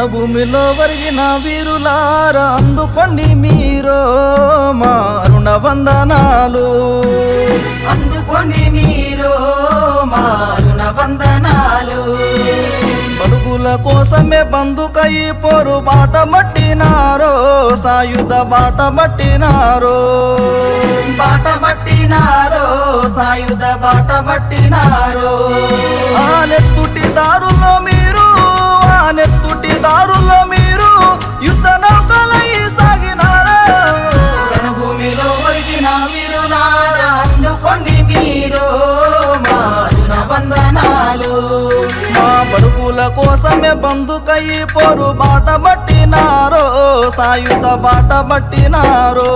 రణభూమిలో వరిగిన వీరులారా అందుకోండి మీరు మా అరుణ వందనాలు, అందుకోండి మీరు మా అరుణ వందనాలు. బడుగుల కోసమే బందుకై పోరు బాట మట్టినారో, సాయుధ బాట మట్టినారో, బాట పట్టినారో, సాయుధ బాట పట్టినారో. ఆనెత్తుటి దారుల్లో మీరు, ఆనెత్తుటి దారుల్లో మీరు యుద్ధ నౌకలై సాగినారా. రణభూమిలో ఒరిగిన వీరులారా అందుకోండి మీరు మా అరుణ వందనాలు. మా బడుగుల కోసమే బందుకై పోరు బాట పట్టినారో, సాయుధ బాట పట్టినారో.